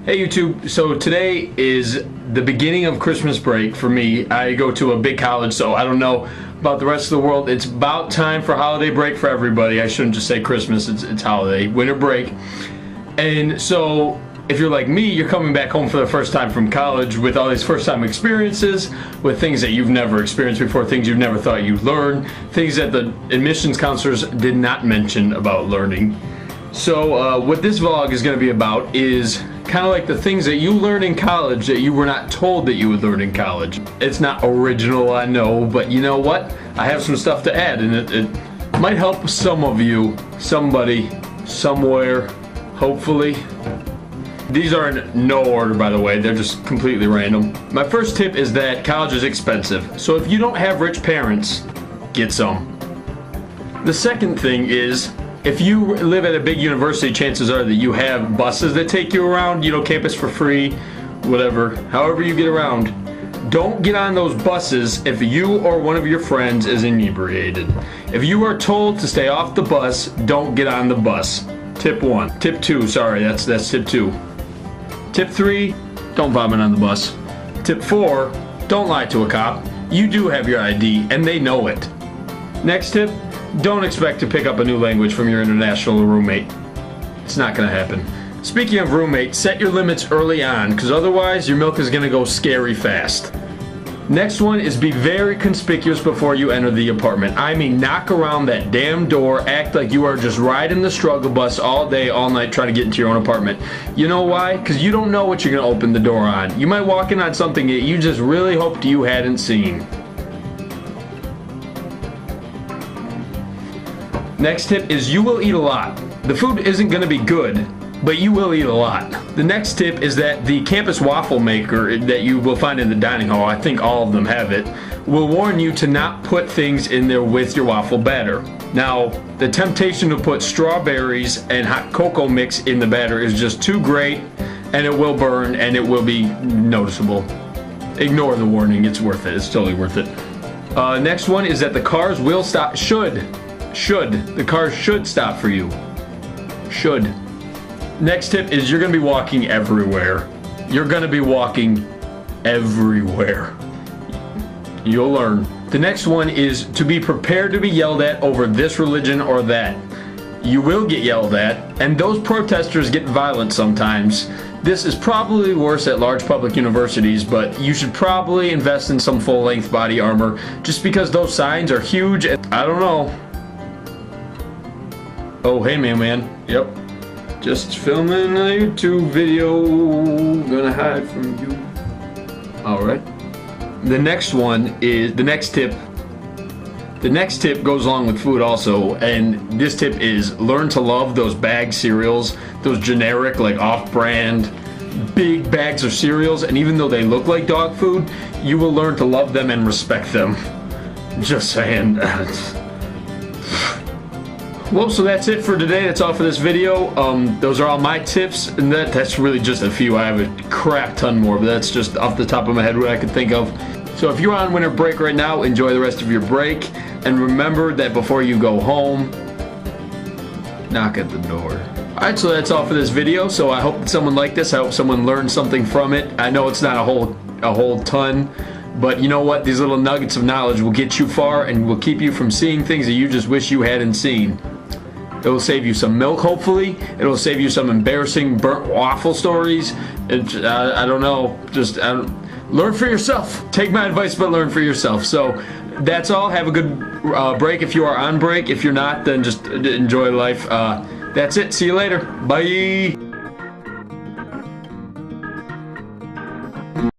Hey YouTube, so today is the beginning of Christmas break for me. I go to a big college, so I don't know about the rest of the world. It's about time for holiday break for everybody. I shouldn't just say Christmas, it's holiday, winter break. And so if you're like me, you're coming back home for the first time from college with all these first time experiences, with things that you've never experienced before, things you've never thought you'd learn, things that the admissions counselors did not mention about learning. So what this vlog is going to be about is kind of like the things that you learn in college that you were not told that you would learn in college. It's not original, I know, but you know what? I have some stuff to add, and it might help some of you, somebody, somewhere, hopefully. These are in no order, by the way. They're just completely random. My first tip is that college is expensive. So if you don't have rich parents, get some. The second thing is, if you live at a big university, chances are that you have buses that take you around, you know, campus for free, whatever, however you get around. Don't get on those buses if you or one of your friends is inebriated. If you are told to stay off the bus, don't get on the bus. Tip 1. Tip 2, sorry, that's tip 2. Tip 3, don't vomit on the bus. Tip 4, don't lie to a cop. You do have your ID, and they know it. Next tip, don't expect to pick up a new language from your international roommate. It's not gonna happen. Speaking of roommates, set your limits early on, because otherwise your milk is gonna go scary fast. Next one is be very conspicuous before you enter the apartment. I mean, knock around that damn door, act like you are just riding the struggle bus all day, all night, trying to get into your own apartment. You know why? Because you don't know what you're gonna open the door on. You might walk in on something that you just really hoped you hadn't seen. Next tip is you will eat a lot. The food isn't going to be good, but you will eat a lot. The next tip is that the campus waffle maker that you will find in the dining hall, I think all of them have it, will warn you to not put things in there with your waffle batter. Now, the temptation to put strawberries and hot cocoa mix in the batter is just too great, and it will burn and it will be noticeable. Ignore the warning, it's worth it, it's totally worth it. Next one is that the cars will stop, the cars should stop for you. Should. Next tip is you're gonna be walking everywhere. You're gonna be walking everywhere. You'll learn. The next one is to be prepared to be yelled at over this religion or that. You will get yelled at, and those protesters get violent sometimes. This is probably worse at large public universities, but you should probably invest in some full-length body armor just because those signs are huge and I don't know. Oh, hey man. Yep. Just filming a YouTube video. Gonna hide from you. Alright. The next one is, the next tip goes along with food also, and this tip is learn to love those bag cereals, those generic, like off-brand, big bags of cereals, and even though they look like dog food, you will learn to love them and respect them. Just saying. Well, so that's it for today. That's all for this video. Those are all my tips, and that's really just a few. I have a crap ton more, but that's just off the top of my head what I could think of. So if you're on winter break right now, enjoy the rest of your break, and remember that before you go home, knock at the door. Alright, so that's all for this video. So I hope that someone liked this. I hope someone learned something from it. I know it's not a whole ton, but you know what? These little nuggets of knowledge will get you far and will keep you from seeing things that you just wish you hadn't seen. It will save you some milk, hopefully. It will save you some embarrassing burnt waffle stories. I don't know. Just learn for yourself. Take my advice, but learn for yourself. So that's all. Have a good break if you are on break. If you're not, then just enjoy life. That's it. See you later. Bye.